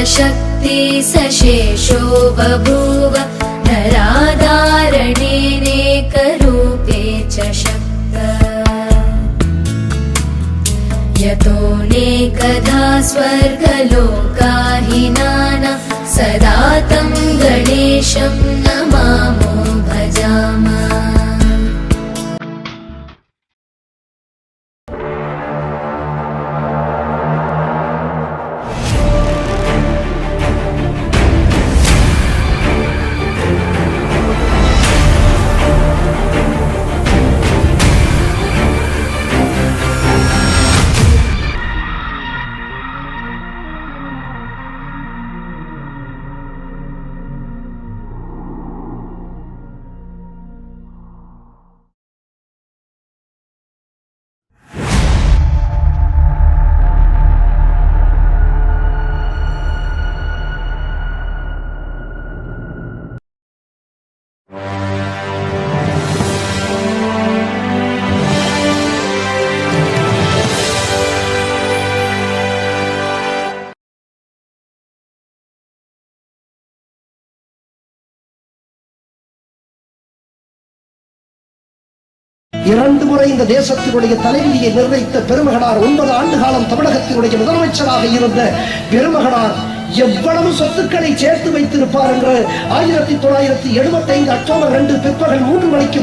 शक्ति सशेषो बभूव नराधारणेनेकरूपे च शक्त यतोऽनेकधा स्वर्गलोकाहिनाना सदा तं गणेशं नमामो भजामः। இரண்டு முறை இந்த தேசத்தினுடைய தலைவிதியை நிர்ணயித்த பெருமகனார் 9 ஆண்டு காலம் தமிழகத்தினுடைய முதலமைச்சராக இருந்த பெருமகனார் எவ்வளவு சொத்துக்களை சேர்த்து வைத்திருப்பார் என்று 1975 அக்டோபர் 2 பிற்பகல் 3 மணிக்கு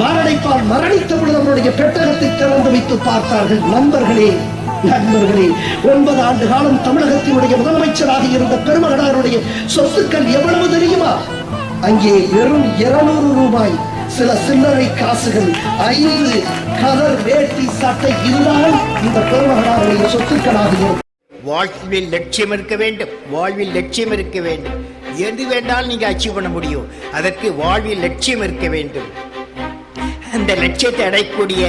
மாரடைப்பால் மரணித்த பொழுது அவருடைய பெட்டகத்தை திறந்து வைத்து பார்த்தார்கள். நண்பர்களே 9 ஆண்டு காலம் தமிழகத்தினுடைய முதலமைச்சராக இருந்த பெருமகனாருடைய சொத்துக்கள் எவ்வளவு தெரியுமா? அங்கே வெறும் 200 ரூபாய், சில சில்லறை காசுகள், 5 கதர் வேட்டி சட்டை இதுதான் இந்த பெருமகனாருடைய சொத்துக்களாக இருக்கும். வாழ்வில் லட்சியம் இருக்க வேண்டும், வாழ்வில் லட்சியம் இருக்க வேண்டும். எது வேண்டாலும் நீங்க அச்சீவ் பண்ண முடியும். அதற்கு வாழ்வில் லட்சியம் இருக்க வேண்டும். அந்த லட்சியத்தை அடையக்கூடிய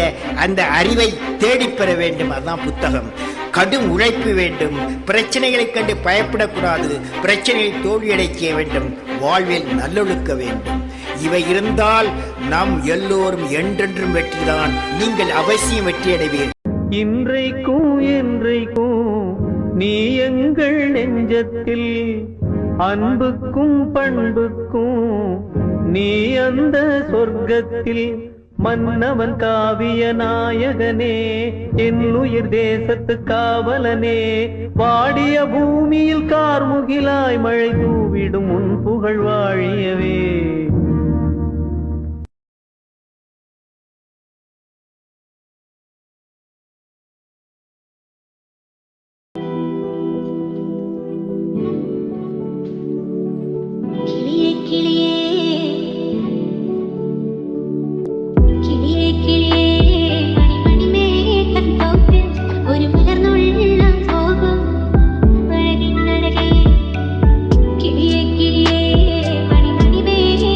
அந்த அறிவை தேடிப்பெற வேண்டும். அதுதான் புத்தகம். கடும் உழைப்பு வேண்டும். பிரச்சனைகளை கண்டு பயப்படக்கூடாது. பிரச்சனைகளை தோல்வியடைக்க வேண்டும். வாழ்வில் நல்லொழுக்க வேண்டும். இவை இருந்தால் நாம் எல்லோரும் என்றென்றும் வெற்றிதான். நீங்கள் அவசியம் வெற்றி அடைவீர்கள். இன்றைக்கும் என்றைக்கும் நீ எங்கள் நெஞ்சத்தில், அன்புக்கும் பண்புக்கும் நீ அந்த சொர்க்கத்தில். மன்னவன் காவிய நாயகனே, என் உயிர் தேசத்து காவலனே, வாடிய பூமியில் கார்முகிலாய் மழை தூவிடும் உன் புகழ் வாழியவே. கிளியே கிளியே மணி மணி மேலே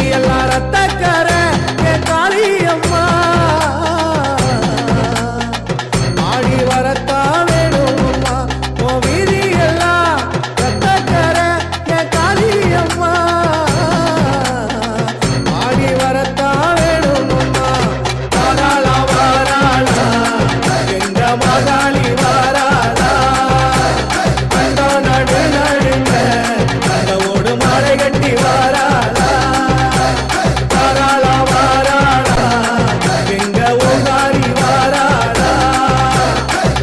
வீதி எல்லாம் ரத்தக்கர காளியம்மா ஆடி வரத்தா வேணும்மா ஓ வீதி எல்லாம் ரத்தக்கர காளியம்மா ஆடி வரத்தா வேணும்மா வாராளா வாராளா எங்க மகாளி வாராளா அந்த நடு நடுங்க அந்த ஓடு மாலை கட்டி வாராளா வாராளா வாராளா எங்க ஓங்காரி வாராளா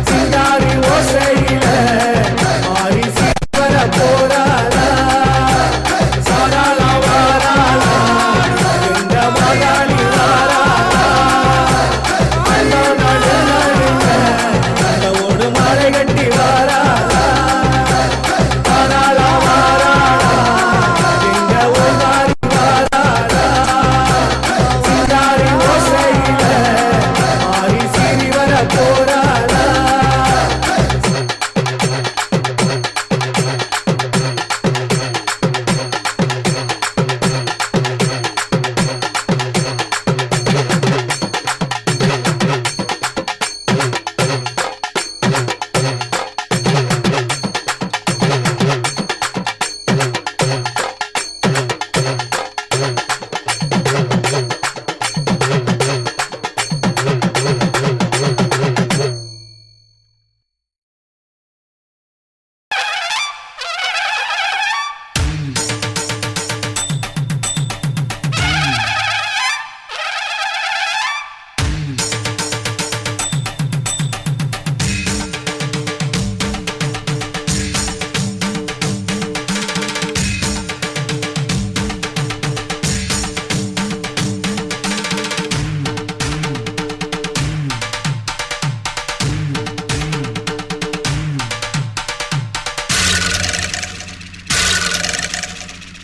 சிங்காரி ஓசையில மாறி சீவர போராளா சாராளா வாராளா எங்க மகாளி வாராளா அந்த நடு நடுங்க அந்த ஓடு மாலை கட்டி வாராளா வாராளா வாராளா எங்க ஓங்காரி வாராளா சிங்காரி ஓசையில மாறி சீறி வர போராளா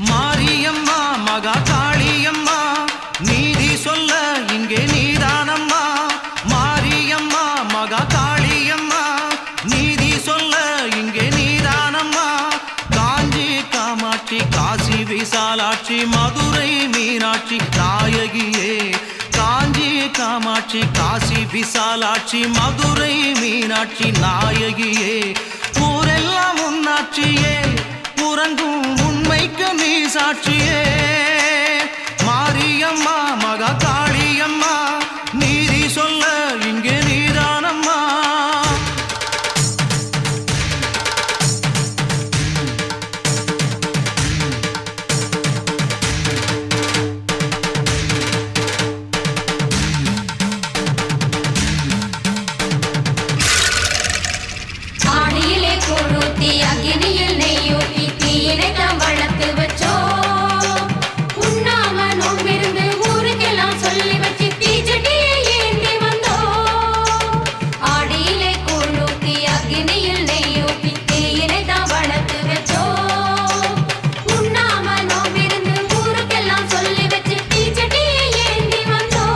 மாரியம்மா மகா காளியம்மா நீதி சொல்ல இங்கே நீதானம்மா மாரியம்மா மகா காளியம்மா நீதி சொல்ல இங்கே நீதானம்மா காஞ்சி காமாட்சி காசி விசாலாட்சி மதுரை மீனாட்சி நாயகியே காஞ்சி காமாட்சி காசி விசாலாட்சி மதுரை மீனாட்சி நாயகியே ஊரெல்லாம் உன்னாட்சியே உறங்கும் உண்மைக்கு நீ சாட்சியே மாரியம்மா மகா காளியம்மா நீதி சொல்ல இங்கே நீதானம்மா ஆடியிலே கொழுத்தி அக்கினியில் நெய்யூட்டி தீயினை தாம் வளர்த்து வச்சோம் உண்ணாம நோம்பிருந்து ஊருக்கெல்லாம் சொல்லி வச்சு தீச்சட்டியை ஏந்தி வந்தோம் ஆடியிலே கொழுத்தி அக்கினியில் நெய்யூட்டி தீயினை தாம் வளர்த்து வச்சோம் உண்ணாம நோம்பிருந்து ஊருக்கெல்லாம் சொல்லி வச்சு தீச்சட்டியை ஏந்தி வந்தோம்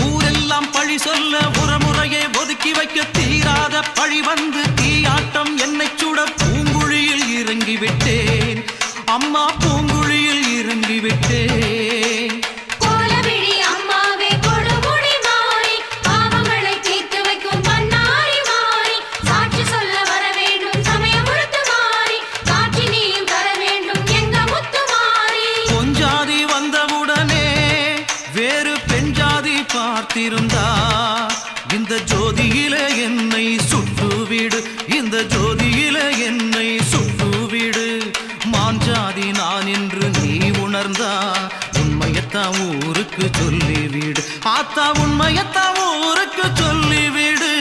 ஊரெல்லாம் பழி சொல்ல உறமுறையை ஒதுக்கி வைக்க தீராத பழி வந்து தீயாட்டம் என்னை சுட பூங்குழியில் இறங்கி விட்டேன் அம்மா பூங்குழியில் இறங்கி விட்டேன் கோலவிழி அம்மாவே கொடுமுடி மாறி பாவங்களை தீர்த்து வைக்கும் பன்னாரி மாறி சாட்சி சொல்ல வர வேண்டும் சமயமுழுத்து மாறி காட்சி நீயும் தர வேண்டும் எங்க முத்து மாறி பொஞ்சாதி வந்தவுடனே வேறு பெண் ஜாதி பார்த்திருந்தா இந்த ஜோதியில என்னை சுட்டுவிடு இந்த ஜோதியில என்னை சுட்டுவிடு மாஞ்சாதி நான் என்று நீ உணர்ந்தா உண்மையத்தான் ஊருக்கு சொல்லிவிடு ஆத்தா உண்மையத்தான் ஊருக்கு சொல்லிவிடு